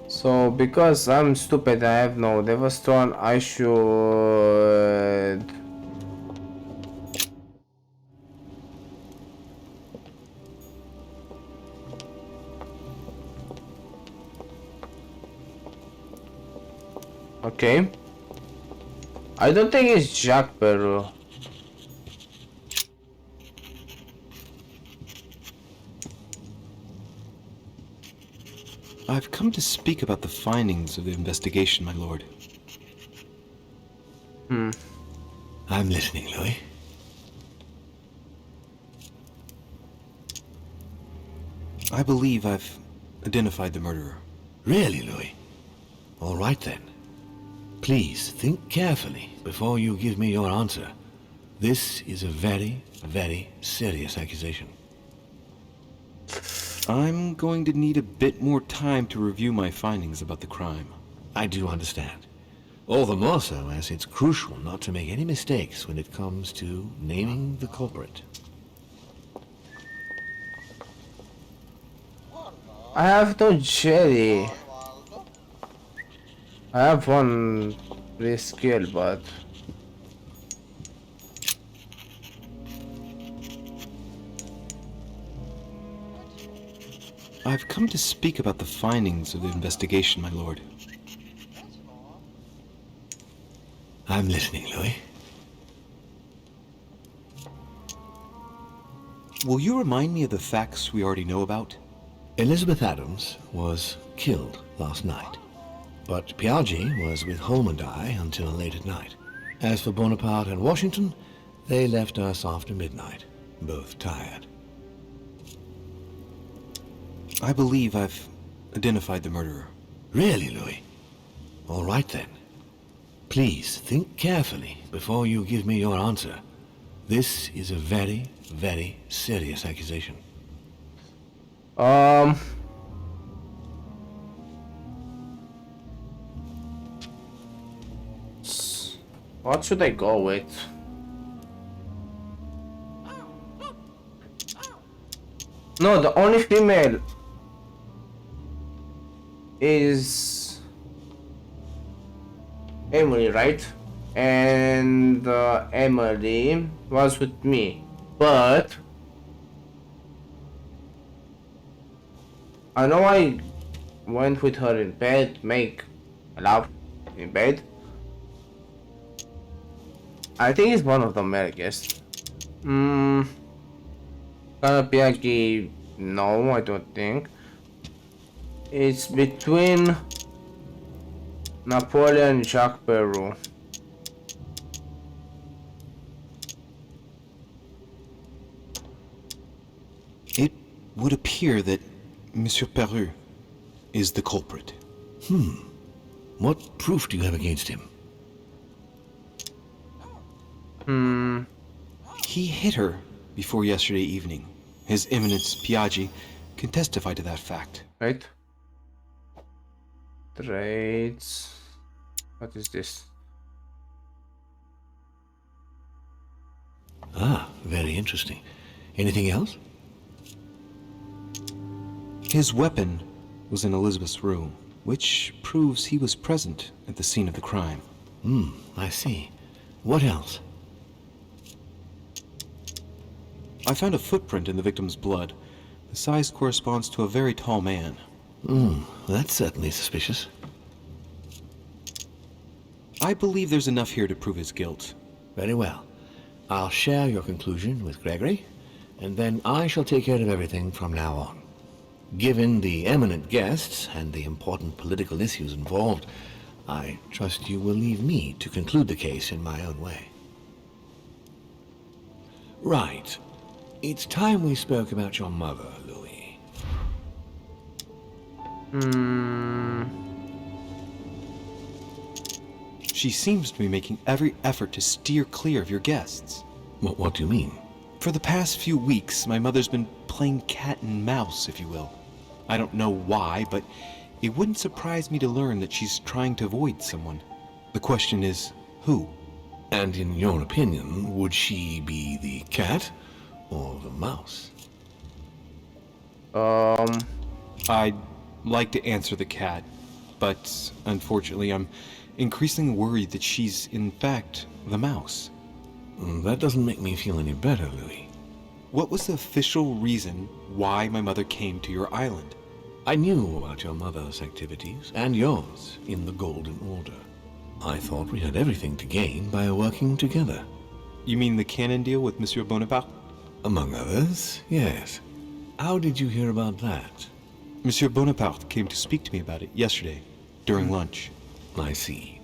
So, because I'm stupid, I have no Devastron, I should... Okay. I don't think it's Jacques Peru. I've come to speak about the findings of the investigation, my lord. I'm listening, Louis. I believe I've identified the murderer. Really, Louis? All right then. Please think carefully before you give me your answer. This is a very, very serious accusation. I'm going to need a bit more time to review my findings about the crime. I do understand. All the more so as it's crucial not to make any mistakes when it comes to naming the culprit. I have no jelly. I have one free skill, but... I've come to speak about the findings of the investigation, my lord. I'm listening, Louis. Will you remind me of the facts we already know about? Elizabeth Adams was killed last night, but Piaggi was with Holm and I until late at night. As for Bonaparte and Washington, they left us after midnight, both tired. I believe I've identified the murderer. Really, Louis? All right then. Please think carefully before you give me your answer. This is a very, very serious accusation. What should I go with? No, the only female is Emily, right? And Emily was with me, but I know I went with her in bed, make love in bed. I think it's one of the male guests. Caravaggio, no, I don't think. It's between Napoleon and Jacques Peru. It would appear that Monsieur Peru is the culprit. What proof do you have against him? He hit her before yesterday evening. His Eminence Piaggi can testify to that fact. Right? Trades. What is this? Ah, very interesting. Anything else? His weapon was in Elizabeth's room, which proves he was present at the scene of the crime. I see. What else? I found a footprint in the victim's blood. The size corresponds to a very tall man. That's certainly suspicious. I believe there's enough here to prove his guilt. Very well. I'll share your conclusion with Gregory, and then I shall take care of everything from now on. Given the eminent guests and the important political issues involved, I trust you will leave me to conclude the case in my own way. Right. It's time we spoke about your mother, Louis. She seems to be making every effort to steer clear of your guests. What do you mean? For the past few weeks, my mother's been playing cat and mouse, if you will. I don't know why, but it wouldn't surprise me to learn that she's trying to avoid someone. The question is, who? And in your opinion, would she be the cat or the mouse? I'd like to answer the cat. But unfortunately, I'm increasingly worried that she's, in fact, the mouse. That doesn't make me feel any better, Louis. What was the official reason why my mother came to your island? I knew about your mother's activities, and yours, in the Golden Order. I thought we had everything to gain by working together. You mean the cannon deal with Monsieur Bonaparte? Among others, yes. How did you hear about that? Monsieur Bonaparte came to speak to me about it yesterday, during lunch. I see.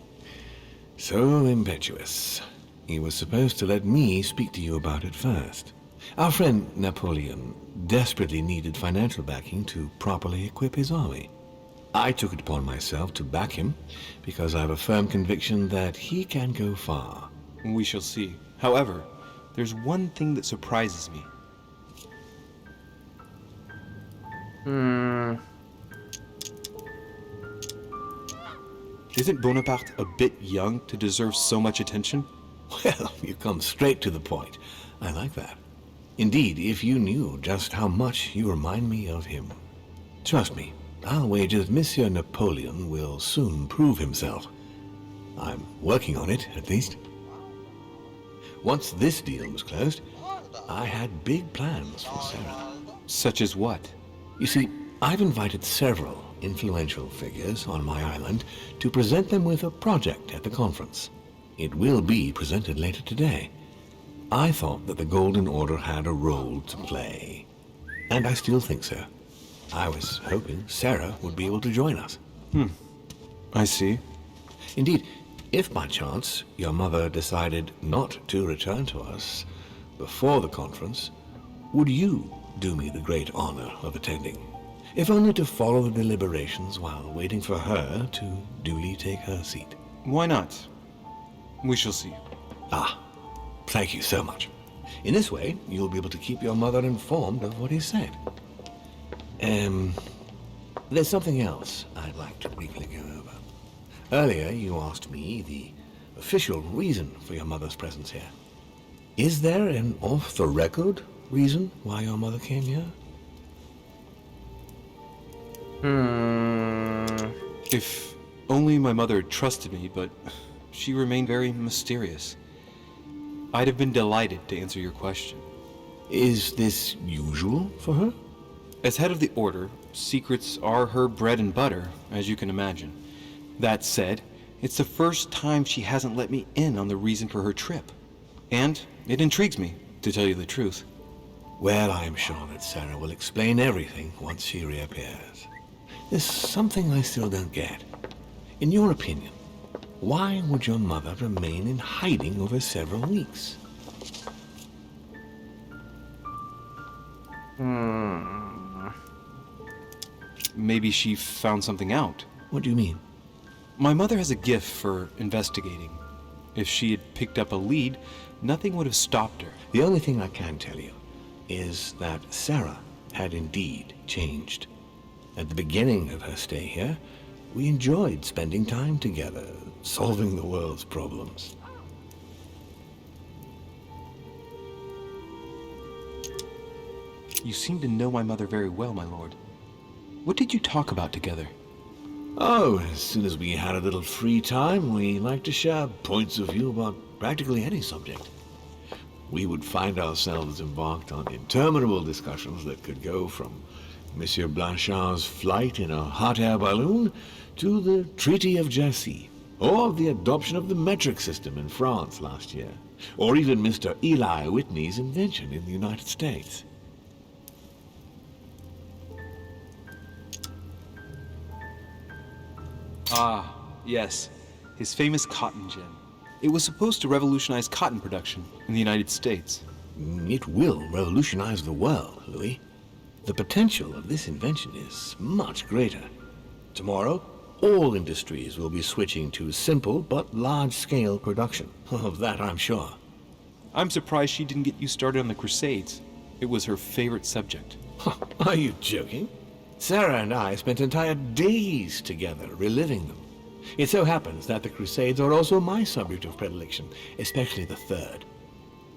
So impetuous. He was supposed to let me speak to you about it first. Our friend Napoleon desperately needed financial backing to properly equip his army. I took it upon myself to back him because I have a firm conviction that he can go far. We shall see. However, there's one thing that surprises me. Isn't Bonaparte a bit young to deserve so much attention? Well, you come straight to the point. I like that. Indeed, if you knew just how much you remind me of him. Trust me, I'll wager that Monsieur Napoleon will soon prove himself. I'm working on it, at least. Once this deal was closed, I had big plans for Sarah. Such as what? You see, I've invited several influential figures on my island to present them with a project at the conference. It will be presented later today. I thought that the Golden Order had a role to play. And I still think so. I was hoping Sarah would be able to join us. I see. Indeed, if by chance your mother decided not to return to us before the conference, would you do me the great honor of attending? If only to follow the deliberations while waiting for her to duly take her seat. Why not? We shall see. Ah, thank you so much. In this way, you'll be able to keep your mother informed of what he said. There's something else I'd like to briefly go over. Earlier, you asked me the official reason for your mother's presence here. Is there an off-the-record reason why your mother came here? If only my mother had trusted me, but she remained very mysterious. I'd have been delighted to answer your question. Is this usual for her? As head of the Order, secrets are her bread and butter, as you can imagine. That said, it's the first time she hasn't let me in on the reason for her trip. And it intrigues me, to tell you the truth. Well, I'm sure that Sarah will explain everything once she reappears. There's something I still don't get. In your opinion, why would your mother remain in hiding over several weeks? Maybe she found something out. What do you mean? My mother has a gift for investigating. If she had picked up a lead, nothing would have stopped her. The only thing I can tell you is that Sarah had indeed changed. At the beginning of her stay here, we enjoyed spending time together, solving the world's problems. You seem to know my mother very well, my lord. What did you talk about together? Oh, as soon as we had a little free time, we liked to share points of view about practically any subject. We would find ourselves embarked on interminable discussions that could go from Monsieur Blanchard's flight in a hot air balloon to the Treaty of Jassy, or the adoption of the metric system in France last year, or even Mr. Eli Whitney's invention in the United States. Ah, yes. His famous cotton gin. It was supposed to revolutionize cotton production in the United States. It will revolutionize the world, Louis. The potential of this invention is much greater. Tomorrow, all industries will be switching to simple but large-scale production. Of that, I'm sure. I'm surprised she didn't get you started on the Crusades. It was her favorite subject. Are you joking? Sarah and I spent entire days together reliving them. It so happens that the Crusades are also my subject of predilection, especially the third.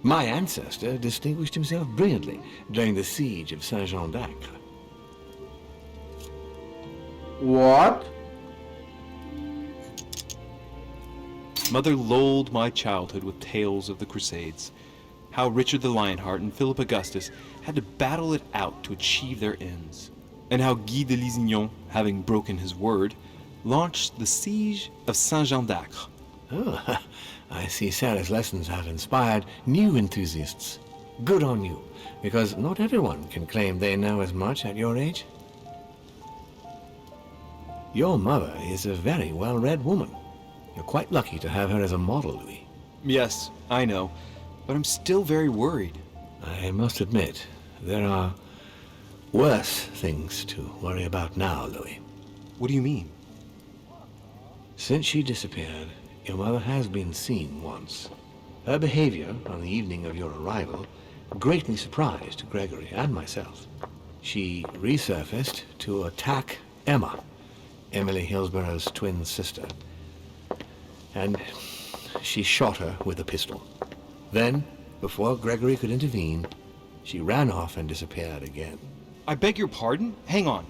My ancestor distinguished himself brilliantly during the siege of Saint-Jean d'Acre. What? Mother lulled my childhood with tales of the Crusades, how Richard the Lionheart and Philip Augustus had to battle it out to achieve their ends, and how Guy de Lusignan, having broken his word, launched the siege of Saint-Jean d'Acre. Oh, I see Sarah's lessons have inspired new enthusiasts. Good on you, because not everyone can claim they know as much at your age. Your mother is a very well-read woman. You're quite lucky to have her as a model, Louis. Yes, I know, but I'm still very worried. I must admit, there are worse things to worry about now, Louis. What do you mean? Since she disappeared, your mother has been seen once. Her behavior on the evening of your arrival greatly surprised Gregory and myself. She resurfaced to attack Emma, Emily Hillsborough's twin sister, and she shot her with a pistol. Then, before Gregory could intervene, she ran off and disappeared again. I beg your pardon? Hang on.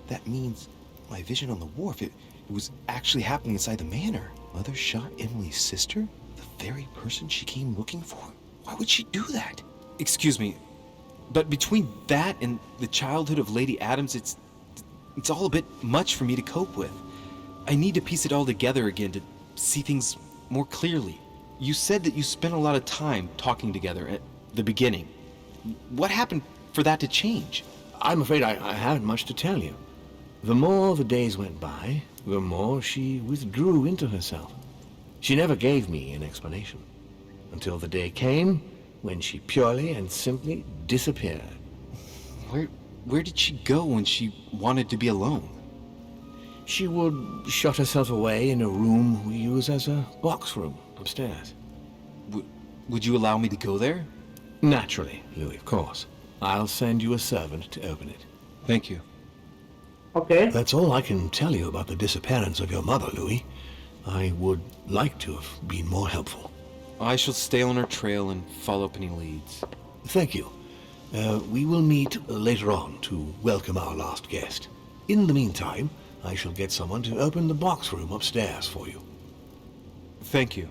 That means my vision on the wharf, it was actually happening inside the manor. Mother shot Emily's sister? The very person she came looking for? Why would she do that? Excuse me, but between that and the childhood of Lady Adams, it's all a bit much for me to cope with. I need to piece it all together again to see things more clearly. You said that you spent a lot of time talking together at the beginning. What happened for that to change? I'm afraid I haven't much to tell you. The more the days went by, the more she withdrew into herself. She never gave me an explanation, until the day came when she purely and simply disappeared. Where did she go when she wanted to be alone? She would shut herself away in a room we use as a box room upstairs. Would you allow me to go there? Naturally, Louis, of course. I'll send you a servant to open it. Thank you. Okay. That's all I can tell you about the disappearance of your mother, Louis. I would like to have been more helpful. I shall stay on her trail and follow up any leads. Thank you. We will meet later on to welcome our last guest. In the meantime, I shall get someone to open the box room upstairs for you. Thank you.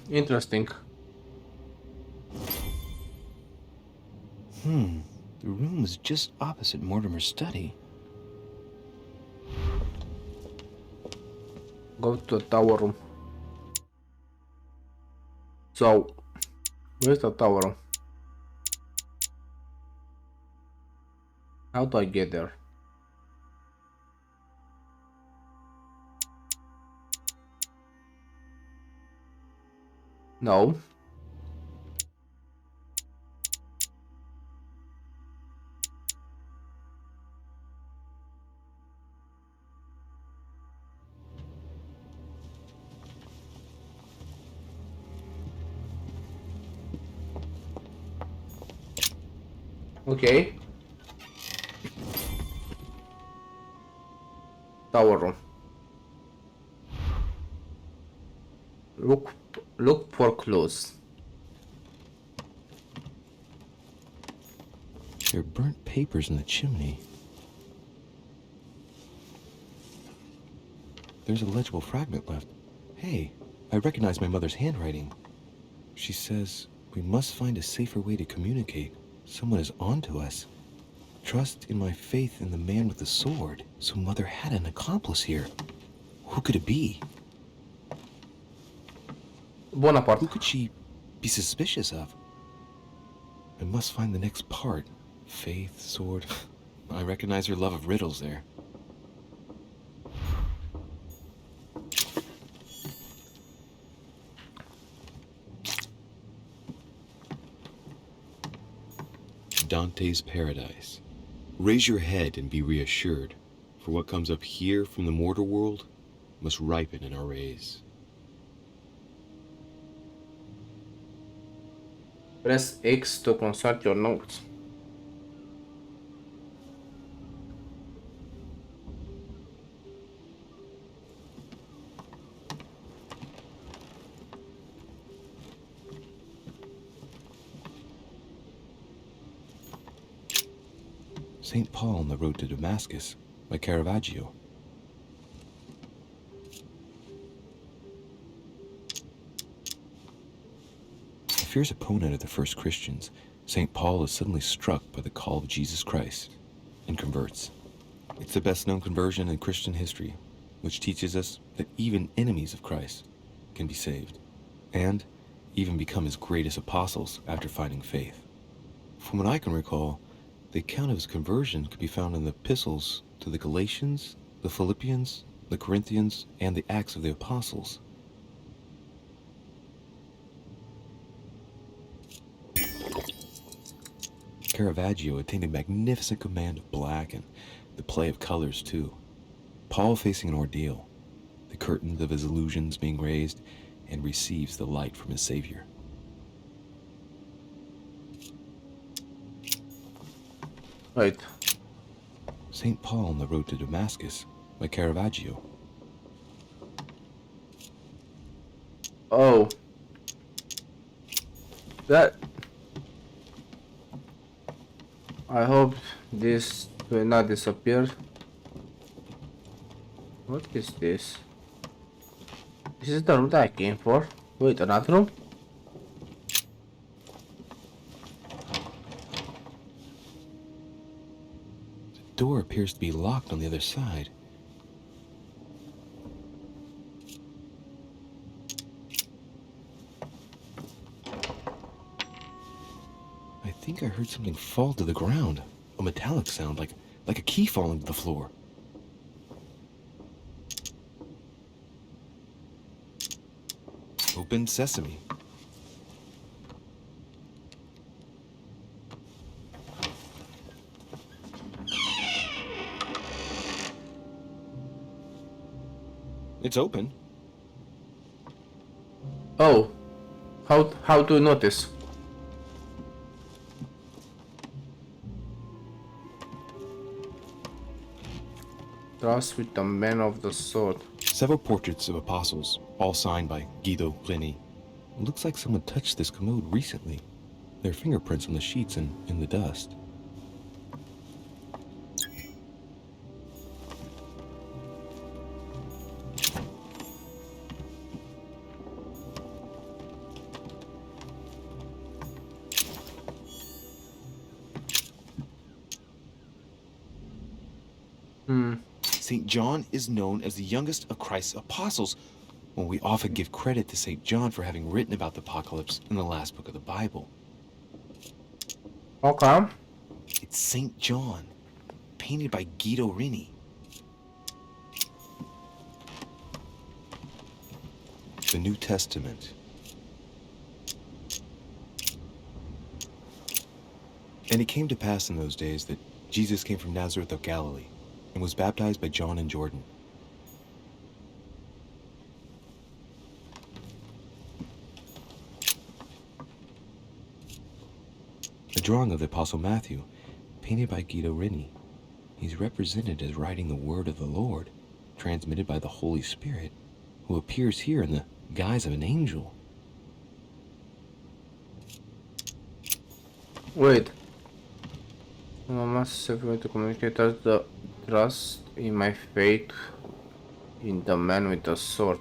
Interesting. The room is just opposite Mortimer's study. Go to the tower room. So, where's the tower room? How do I get there? No. Okay. Tower room. Look for clues. There are burnt papers in the chimney. There's a legible fragment left. Hey, I recognize my mother's handwriting. She says, we must find a safer way to communicate. Someone is onto us. Trust in my faith in the man with the sword. So Mother had an accomplice here. Who could it be? Bonaparte. Who could she be suspicious of? I must find the next part. Faith, sword. I recognize her love of riddles there. Dante's Paradise. Raise your head and be reassured, for what comes up here from the mortal world must ripen in our rays. Press X to consult your notes. St. Paul on the road to Damascus by Caravaggio. fierce opponent of the first Christians, St. Paul is suddenly struck by the call of Jesus Christ and converts. It's the best-known conversion in Christian history, which teaches us that even enemies of Christ can be saved, and even become his greatest apostles after finding faith. From what I can recall, the account of his conversion could be found in the epistles to the Galatians, the Philippians, the Corinthians, and the Acts of the Apostles. Caravaggio attained a magnificent command of black and the play of colors too. Paul facing an ordeal, the curtains of his illusions being raised, and receives the light from his Savior. Wait. St. Paul on the Road to Damascus by Caravaggio. Oh. That... I hope this will not disappear. What is this? This is the room that I came for. Wait, another room? The door appears to be locked on the other side. I think I heard something fall to the ground. A metallic sound, like a key falling to the floor. Open sesame. It's open. Oh. How to notice? Trust with the man of the sword. Several portraits of apostles, all signed by Guido Reni. It looks like someone touched this commode recently. There are fingerprints on the sheets and in the dust. St. John is known as the youngest of Christ's apostles, when we often give credit to St. John for having written about the apocalypse in the last book of the Bible. Okay. It's St. John, painted by Guido Reni. The New Testament. And it came to pass in those days that Jesus came from Nazareth of Galilee, and was baptized by John in Jordan. A drawing of the Apostle Matthew, painted by Guido Reni. He's represented as writing the word of the Lord, transmitted by the Holy Spirit, who appears here in the guise of an angel. Wait. I must have to communicate as the trust in my faith in the man with the sword.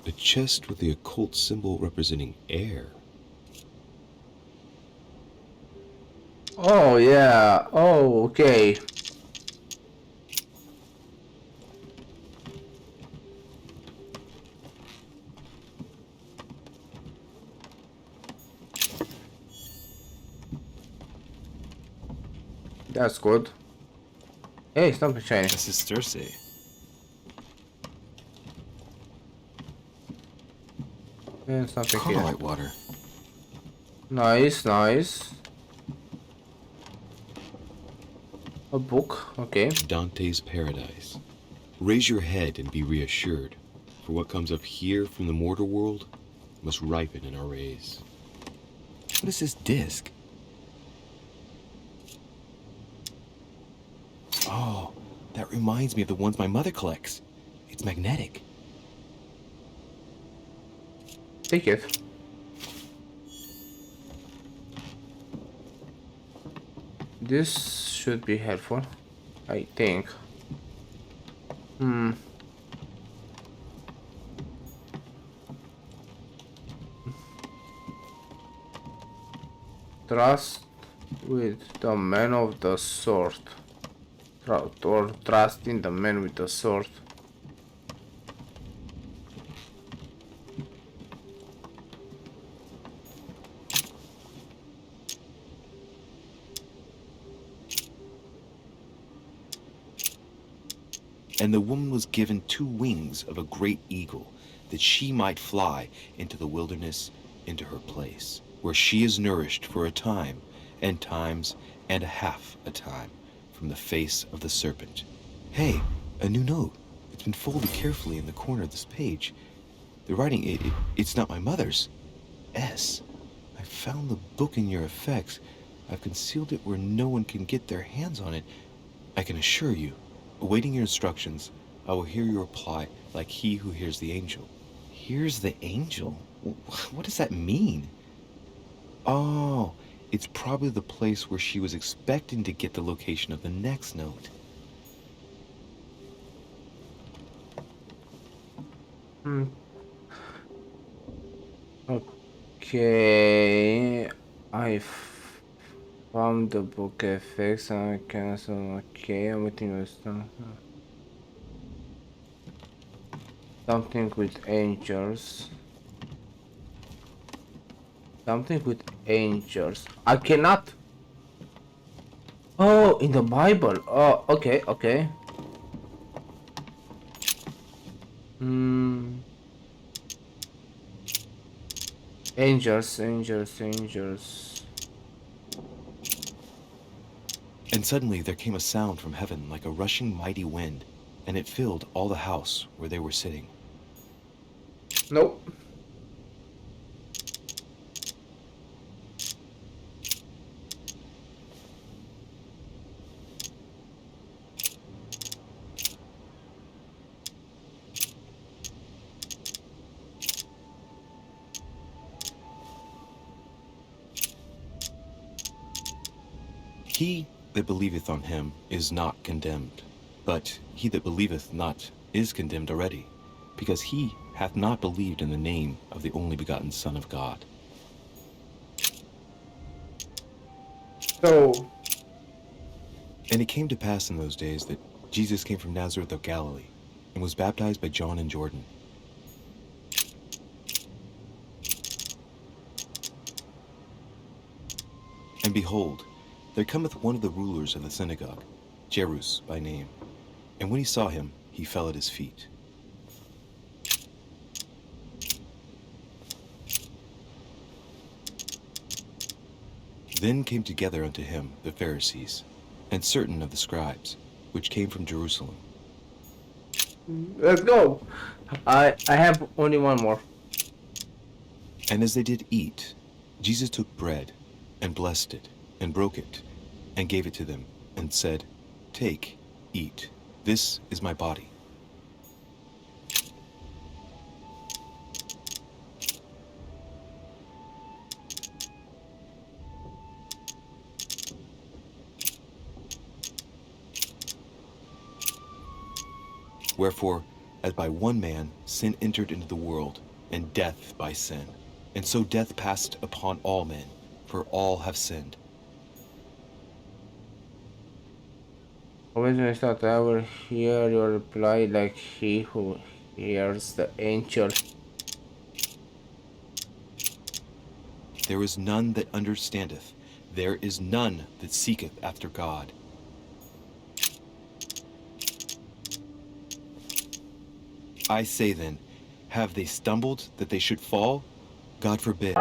A chest with the occult symbol representing air. Oh yeah. Oh, okay. That's good. Hey, something shiny. This is Circe. Yeah, something here. Carmelite water. Nice, nice. A book, okay. Dante's Paradise. Raise your head and be reassured, for what comes up here from the mortal world must ripen in our rays. What is this disc? Oh, that reminds me of the ones my mother collects. It's magnetic. Take it. This should be helpful, I think. Trust with the man of the sword. Or trust in the man with the sword. And the woman was given 2 wings of a great eagle, that she might fly into the wilderness, into her place, where she is nourished for a time, and times, and a half a time, from the face of the serpent. Hey, a new note. It's been folded carefully in the corner of this page. The writing, it's not my mother's. S. I found the book in your effects. I've concealed it where no one can get their hands on it. I can assure you, awaiting your instructions, I will hear your reply like he who hears the angel. Hears the angel? What does that mean? Oh, it's probably the place where she was expecting to get the location of the next note. Okay, I found the book effects and I cancel. Okay, I'm waiting with something with angels. Something with angels. I cannot. Oh, in the Bible. Oh, okay, okay. Angels, angels, angels. And suddenly there came a sound from heaven like a rushing mighty wind, and it filled all the house where they were sitting. Nope. He that believeth on him is not condemned, but he that believeth not is condemned already, because he hath not believed in the name of the only begotten Son of God. So, And it came to pass in those days that Jesus came from Nazareth of Galilee, and was baptized by John in Jordan. And behold, there cometh one of the rulers of the synagogue, Jairus by name. And when he saw him, he fell at his feet. Then came together unto him the Pharisees, and certain of the scribes, which came from Jerusalem. let's go. I have only one more. And as they did eat, Jesus took bread, and blessed it, and broke it, and gave it to them, and said, Take, eat, this is my body. Wherefore, as by one man sin entered into the world, and death by sin, and so death passed upon all men, for all have sinned. Always when I start, I will hear your reply like he who hears the angel. There is none that understandeth, there is none that seeketh after God. I say then, have they stumbled that they should fall? God forbid.